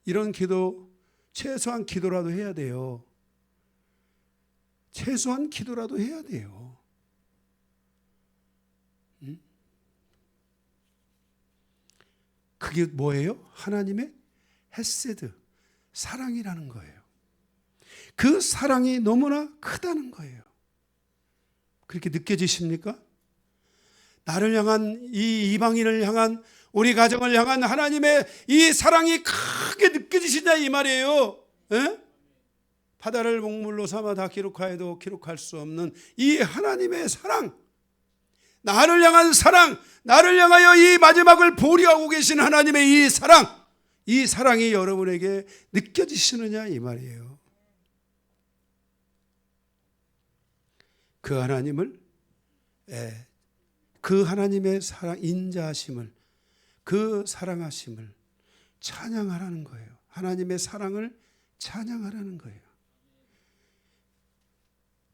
이런 기도, 최소한 기도라도 해야 돼요. 최소한 기도라도 해야 돼요. 그게 뭐예요? 하나님의 헤세드, 사랑이라는 거예요. 그 사랑이 너무나 크다는 거예요. 그렇게 느껴지십니까? 나를 향한, 이 이방인을 향한, 우리 가정을 향한 하나님의 이 사랑이 크게 느껴지시냐 이 말이에요. 에? 바다를 먹물로 삼아 다 기록하여도 기록할 수 없는 이 하나님의 사랑, 나를 향한 사랑, 나를 향하여 이 마지막을 보류하고 계신 하나님의 이 사랑이 여러분에게 느껴지시느냐 이 말이에요. 그 하나님을, 그 하나님의 사랑, 인자하심을, 그 사랑하심을 찬양하라는 거예요. 하나님의 사랑을 찬양하라는 거예요.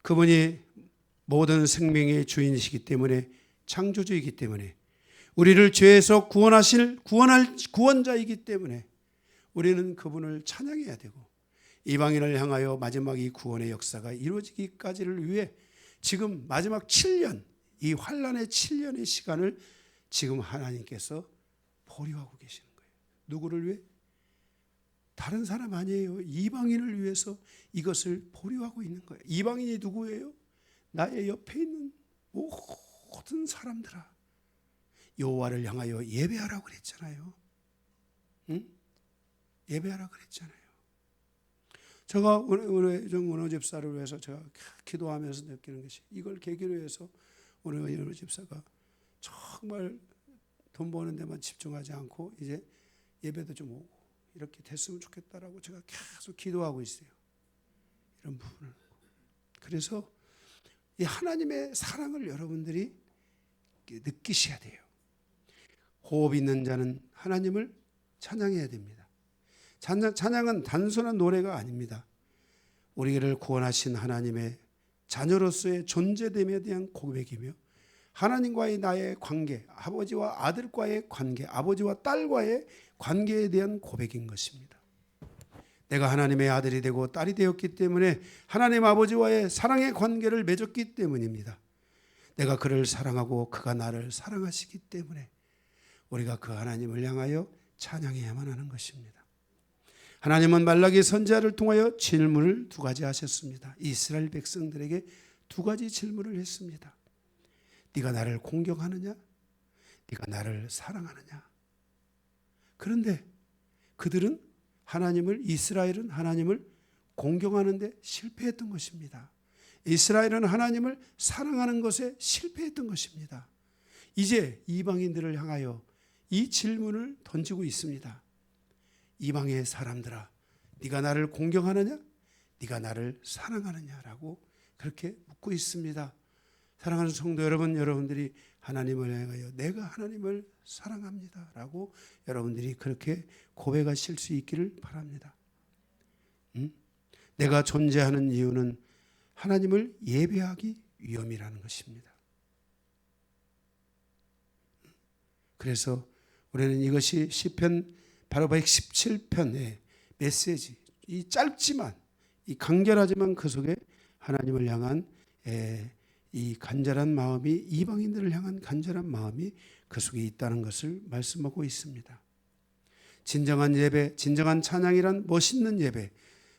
그분이 모든 생명의 주인이시기 때문에, 창조주이기 때문에, 우리를 죄에서 구원할 구원자이기 때문에 우리는 그분을 찬양해야 되고, 이방인을 향하여 마지막 이 구원의 역사가 이루어지기까지를 위해 지금 마지막 7년, 이 환란의 7년의 시간을 지금 하나님께서 보류하고 계시는 거예요. 누구를 위해? 다른 사람 아니에요. 이방인을 위해서 이것을 보류하고 있는 거예요. 이방인이 누구예요? 나의 옆에 있는 모든 사람들아, 여호와를 향하여 예배하라고 그랬잖아요. 응? 예배하라고 그랬잖아요. 제가 오늘 집사를 위해서 제가 기도하면서 느끼는 것이, 이걸 계기로 해서 오늘 집사가 정말 돈 버는 데만 집중하지 않고 이제 예배도 좀 오고 이렇게 됐으면 좋겠다라고 제가 계속 기도하고 있어요. 이런 부분을. 그래서 이 하나님의 사랑을 여러분들이 느끼셔야 돼요. 호흡 있는 자는 하나님을 찬양해야 됩니다. 찬양은 단순한 노래가 아닙니다. 우리를 구원하신 하나님의 자녀로서의 존재됨에 대한 고백이며, 하나님과의 나의 관계, 아버지와 아들과의 관계, 아버지와 딸과의 관계에 대한 고백인 것입니다. 내가 하나님의 아들이 되고 딸이 되었기 때문에 하나님 아버지와의 사랑의 관계를 맺었기 때문입니다. 내가 그를 사랑하고 그가 나를 사랑하시기 때문에 우리가 그 하나님을 향하여 찬양해야만 하는 것입니다. 하나님은 말라기 선지자를 통하여 질문을 두 가지 하셨습니다. 이스라엘 백성들에게 두 가지 질문을 했습니다. 네가 나를 공경하느냐? 네가 나를 사랑하느냐? 그런데 그들은 이스라엘은 하나님을 공경하는데 실패했던 것입니다. 이스라엘은 하나님을 사랑하는 것에 실패했던 것입니다. 이제 이방인들을 향하여 이 질문을 던지고 있습니다. 이방의 사람들아, 네가 나를 공경하느냐? 네가 나를 사랑하느냐라고 그렇게 묻고 있습니다. 사랑하는 성도 여러분, 여러분들이 하나님을 향하여 내가 하나님을 사랑합니다 라고 여러분들이 그렇게 고백하실 수 있기를 바랍니다. 내가 존재하는 이유는 하나님을 예배하기 위함이라는 것입니다. 그래서 우리는 이것이 시편 바로 117편의 메시지, 이 짧지만 이 간결하지만 그 속에 하나님을 향한 이 간절한 마음이, 이방인들을 향한 간절한 마음이 그 속에 있다는 것을 말씀하고 있습니다. 진정한 예배, 진정한 찬양이란 멋있는 예배,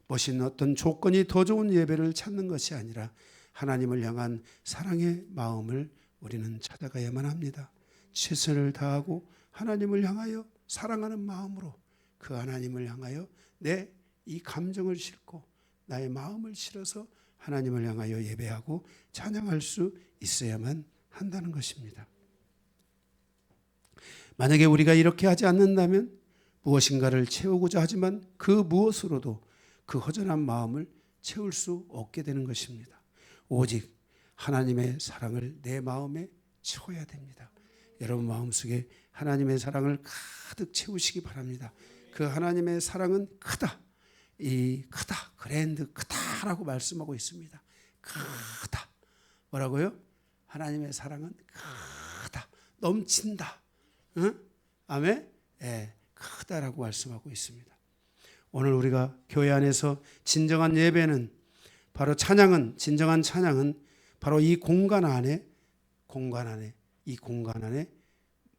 멋있는 어떤 조건이 더 좋은 예배를 찾는 것이 아니라 하나님을 향한 사랑의 마음을 우리는 찾아가야만 합니다. 최선을 다하고 하나님을 향하여 사랑하는 마음으로 그 하나님을 향하여 내 이 감정을 싣고 나의 마음을 실어서 하나님을 향하여 예배하고 찬양할 수 있어야만 한다는 것입니다. 만약에 우리가 이렇게 하지 않는다면 무엇인가를 채우고자 하지만 그 무엇으로도 그 허전한 마음을 채울 수 없게 되는 것입니다. 오직 하나님의 사랑을 내 마음에 채워야 됩니다. 여러분 마음속에 하나님의 사랑을 가득 채우시기 바랍니다. 그 하나님의 사랑은 크다. 크다, 그랜드, 크다라고 말씀하고 있습니다. 크다. 뭐라고요? 하나님의 사랑은 크다, 넘친다. 응? 아멘? 예, 크다라고 말씀하고 있습니다. 오늘 우리가 교회 안에서 진정한 예배는, 바로 찬양은, 진정한 찬양은 바로 이 공간 안에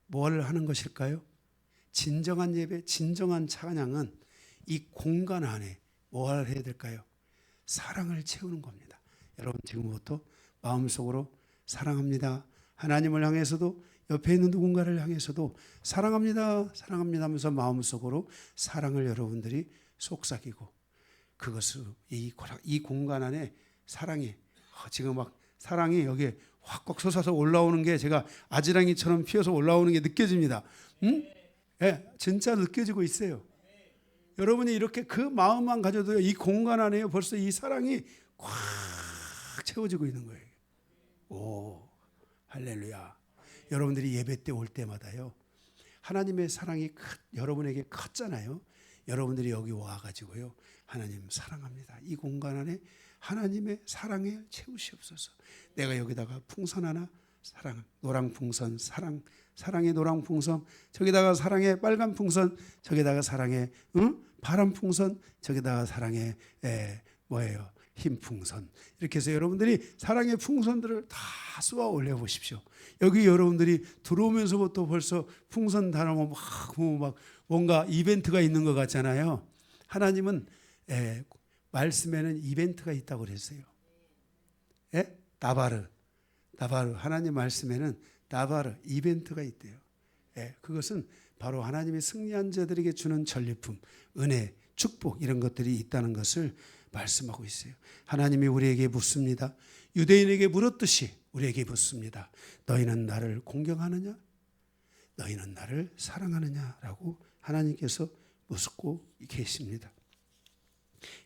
뭘 하는 것일까요? 진정한 예배, 진정한 찬양은 이 공간 안에 뭘 해야 될까요? 사랑을 채우는 겁니다. 여러분 지금부터 마음속으로 사랑합니다, 하나님을 향해서도 옆에 있는 누군가를 향해서도 사랑합니다, 사랑합니다 하면서 마음속으로 사랑을 여러분들이 속삭이고, 그것을 이 공간 안에 사랑이 지금 막 사랑이 여기에 확 솟아서 올라오는 게, 제가 아지랑이처럼 피어서 올라오는 게 느껴집니다. 응? 네, 진짜 느껴지고 있어요. 여러분이 이렇게 그 마음만 가져도 이 공간 안에 벌써 이 사랑이 꽉 채워지고 있는 거예요. 오, 할렐루야. 여러분들이 예배 때 올 때마다요, 하나님의 사랑이 여러분에게 컸잖아요. 여러분들이 여기 와가지고요, 하나님 사랑합니다, 이 공간 안에 하나님의 사랑에 채우시옵소서. 내가 여기다가 풍선 하나, 사랑, 노랑 풍선, 사랑의 노랑 풍선, 저기다가 사랑의 빨간 풍선, 저기다가 사랑의 파란 풍선, 저기다가 사랑의 힘 풍선. 이렇게 해서 여러분들이 사랑의 풍선들을 다 쏘아 올려 보십시오. 여기 여러분들이 들어오면서부터 벌써 풍선 단어만 막 뭔가 이벤트가 있는 것 같잖아요. 하나님은 말씀에는 이벤트가 있다고 그랬어요. 예? 나바르 하나님 말씀에는 나바르 이벤트가 있대요. 예, 그것은 바로 하나님이 승리한 자들에게 주는 전리품, 은혜, 축복 이런 것들이 있다는 것을 말씀하고 있어요. 하나님이 우리에게 묻습니다. 유대인에게 물었듯이 우리에게 묻습니다. 너희는 나를 공경하느냐? 너희는 나를 사랑하느냐라고 하나님께서 묻고 계십니다.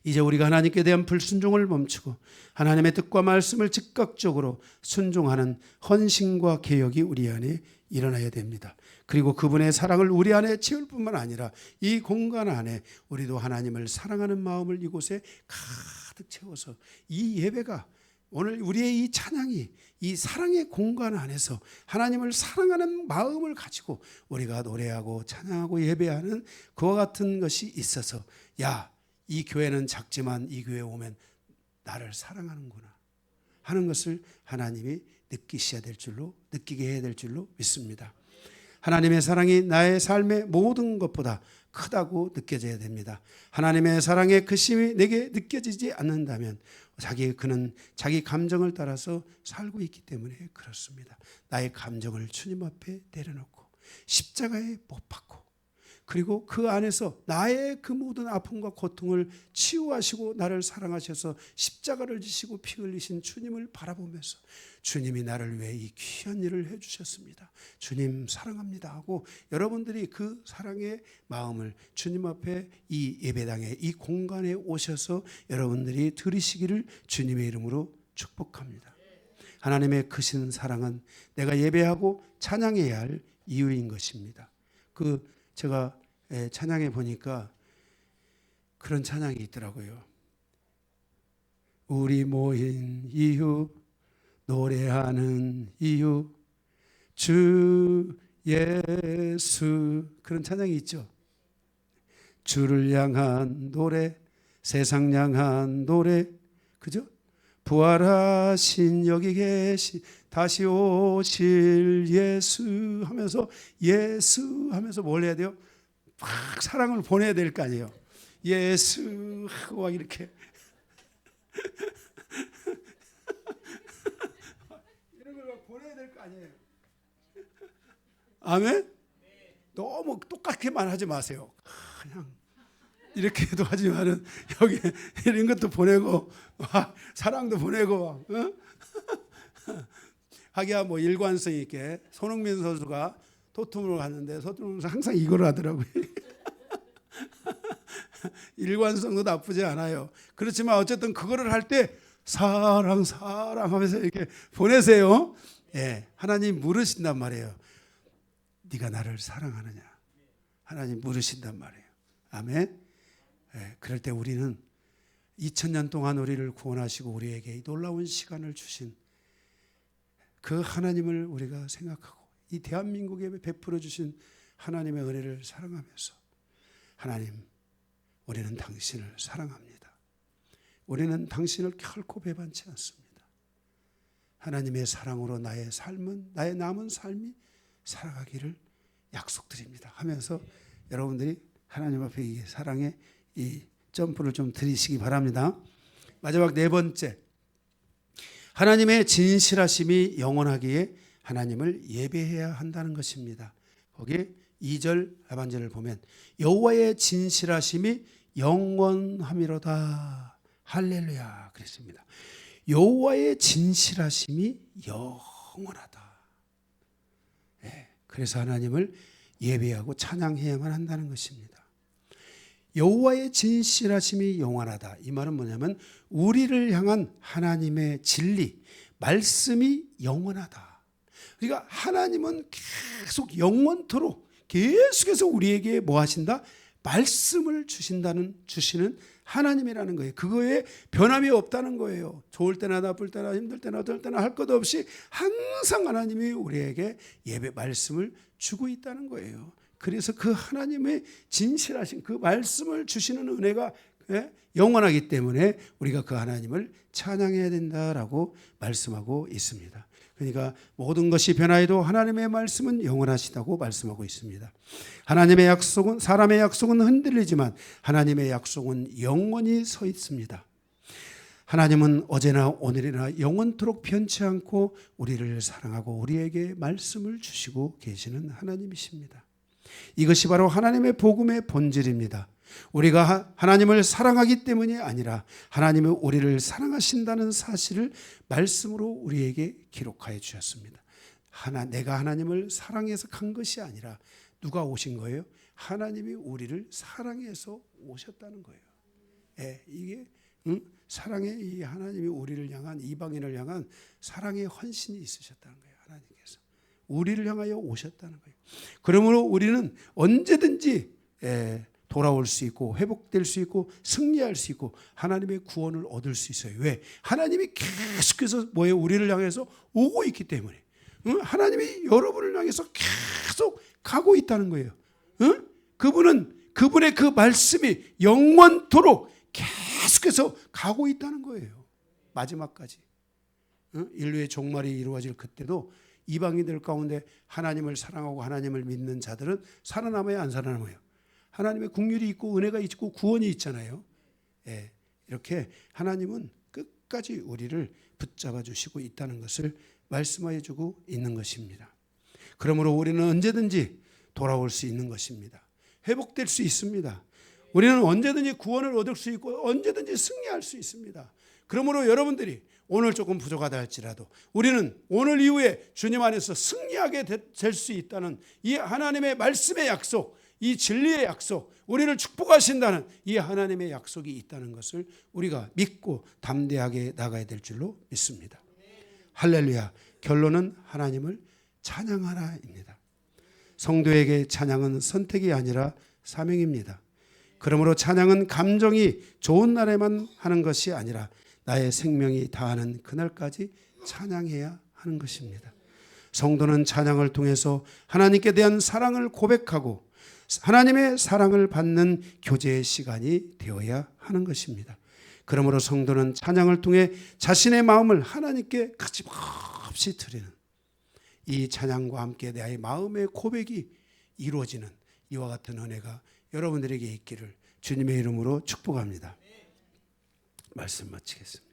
이제 우리가 하나님께 대한 불순종을 멈추고 하나님의 뜻과 말씀을 즉각적으로 순종하는 헌신과 개혁이 우리 안에 일어나야 됩니다. 그리고 그분의 사랑을 우리 안에 채울 뿐만 아니라 이 공간 안에 우리도 하나님을 사랑하는 마음을 이곳에 가득 채워서 이 예배가 오늘 우리의 이 찬양이 이 사랑의 공간 안에서 하나님을 사랑하는 마음을 가지고 우리가 노래하고 찬양하고 예배하는 그와 같은 것이 있어서 이 교회는 작지만 이 교회에 오면 나를 사랑하는구나 하는 것을 하나님이 느끼게 해야 될 줄로 믿습니다. 하나님의 사랑이 나의 삶의 모든 것보다 크다고 느껴져야 됩니다. 하나님의 사랑의 크심이 내게 느껴지지 않는다면 그는 자기 감정을 따라서 살고 있기 때문에 그렇습니다. 나의 감정을 주님 앞에 내려놓고 십자가에 못 박고 그리고 그 안에서 나의 그 모든 아픔과 고통을 치유하시고 나를 사랑하셔서 십자가를 지시고 피 흘리신 주님을 바라보면서 주님이 나를 위해 이 귀한 일을 해주셨습니다. 주님 사랑합니다 하고 여러분들이 그 사랑의 마음을 주님 앞에 이 예배당에 이 공간에 오셔서 여러분들이 들으시기를 주님의 이름으로 축복합니다. 하나님의 크신 사랑은 내가 예배하고 찬양해야 할 이유인 것입니다. 제가 찬양해 보니까 그런 찬양이 있더라고요. 우리 모인 이유, 노래하는 이유, 주 예수, 그런 찬양이 있죠. 주를 향한 노래, 세상 향한 노래, 그죠? 부활하신 여기 계신 다시 오실 예수 하면서 뭘 해야 돼요? 막 사랑을 보내야 될 거 아니에요. 예수 하고 막 이렇게 이런 걸 보내야 될 거 아니에요. 아멘? 너무 똑같게만 하지 마세요. 그냥 이렇게도 하지만은 여기 이런 것도 보내고 사랑도 보내고 하기야 뭐 일관성 있게 손흥민 선수가 토트넘으로 갔는데 토트넘에서 항상 이걸 하더라고요. 일관성도 나쁘지 않아요. 그렇지만 어쨌든 그거를 할 때 사랑 하면서 이렇게 보내세요. 예, 하나님 물으신단 말이에요. 네가 나를 사랑하느냐? 하나님 물으신단 말이에요. 아멘. 예, 그럴 때 우리는 2000년 동안 우리를 구원하시고 우리에게 이 놀라운 시간을 주신 그 하나님을 우리가 생각하고 이 대한민국에 베풀어 주신 하나님의 은혜를 사랑하면서 하나님, 우리는 당신을 사랑합니다. 우리는 당신을 결코 배반치 않습니다. 하나님의 사랑으로 나의 남은 삶이 살아가기를 약속드립니다 하면서 여러분들이 하나님 앞에 이 사랑의 이 점프를 좀 드리시기 바랍니다. 마지막 네 번째, 하나님의 진실하심이 영원하기에 하나님을 예배해야 한다는 것입니다. 거기에 2절 하반절을 보면 여호와의 진실하심이 영원함이로다. 할렐루야 그랬습니다. 여호와의 진실하심이 영원하다. 네, 그래서 하나님을 예배하고 찬양해야만 한다는 것입니다. 여호와의 진실하심이 영원하다. 이 말은 뭐냐면 우리를 향한 하나님의 진리, 말씀이 영원하다. 그러니까 하나님은 계속 영원토록 계속해서 우리에게 뭐 하신다? 말씀을 주시는 하나님이라는 거예요. 그거에 변함이 없다는 거예요. 좋을 때나 나쁠 때나 힘들 때나 어떨 때나 할 것 없이 항상 하나님이 우리에게 예배 말씀을 주고 있다는 거예요. 그래서 그 하나님의 진실하신 그 말씀을 주시는 은혜가 예? 영원하기 때문에 우리가 그 하나님을 찬양해야 된다라고 말씀하고 있습니다. 그러니까 모든 것이 변화해도 하나님의 말씀은 영원하시다고 말씀하고 있습니다. 하나님의 약속은, 사람의 약속은 흔들리지만 하나님의 약속은 영원히 서 있습니다. 하나님은 어제나 오늘이나 영원토록 변치 않고 우리를 사랑하고 우리에게 말씀을 주시고 계시는 하나님이십니다. 이것이 바로 하나님의 복음의 본질입니다. 우리가 하나님을 사랑하기 때문이 아니라 하나님은 우리를 사랑하신다는 사실을 말씀으로 우리에게 기록하여 주셨습니다. 내가 하나님을 사랑해서 간 것이 아니라 누가 오신 거예요? 하나님이 우리를 사랑해서 오셨다는 거예요. 이게 사랑의 이 하나님이 우리를 향한, 이방인을 향한 사랑의 헌신이 있으셨다는 거예요. 하나님께서 우리를 향하여 오셨다는 거예요. 그러므로 우리는 언제든지 돌아올 수 있고 회복될 수 있고 승리할 수 있고 하나님의 구원을 얻을 수 있어요. 왜? 하나님이 계속해서 뭐예요? 우리를 향해서 오고 있기 때문에. 하나님이 여러분을 향해서 계속 가고 있다는 거예요. 그분의 그 말씀이 영원토록 계속해서 가고 있다는 거예요. 마지막까지. 인류의 종말이 이루어질 그때도 이방인들 가운데 하나님을 사랑하고 하나님을 믿는 자들은 살아남아요, 안 살아남아요? 하나님의 긍휼이 있고 은혜가 있고 구원이 있잖아요. 이렇게 하나님은 끝까지 우리를 붙잡아 주시고 있다는 것을 말씀하여 주고 있는 것입니다. 그러므로 우리는 언제든지 돌아올 수 있는 것입니다. 회복될 수 있습니다. 우리는 언제든지 구원을 얻을 수 있고 언제든지 승리할 수 있습니다. 그러므로 여러분들이 오늘 조금 부족하다 할지라도 우리는 오늘 이후에 주님 안에서 승리하게 될 수 있다는 이 하나님의 말씀의 약속, 이 진리의 약속, 우리를 축복하신다는 이 하나님의 약속이 있다는 것을 우리가 믿고 담대하게 나가야 될 줄로 믿습니다. 할렐루야. 결론은 하나님을 찬양하라입니다. 성도에게 찬양은 선택이 아니라 사명입니다. 그러므로 찬양은 감정이 좋은 날에만 하는 것이 아니라 나의 생명이 다하는 그날까지 찬양해야 하는 것입니다. 성도는 찬양을 통해서 하나님께 대한 사랑을 고백하고 하나님의 사랑을 받는 교제의 시간이 되어야 하는 것입니다. 그러므로 성도는 찬양을 통해 자신의 마음을 하나님께 거침없이 드리는 이 찬양과 함께 나의 마음의 고백이 이루어지는 이와 같은 은혜가 여러분들에게 있기를 주님의 이름으로 축복합니다. 말씀 마치겠습니다.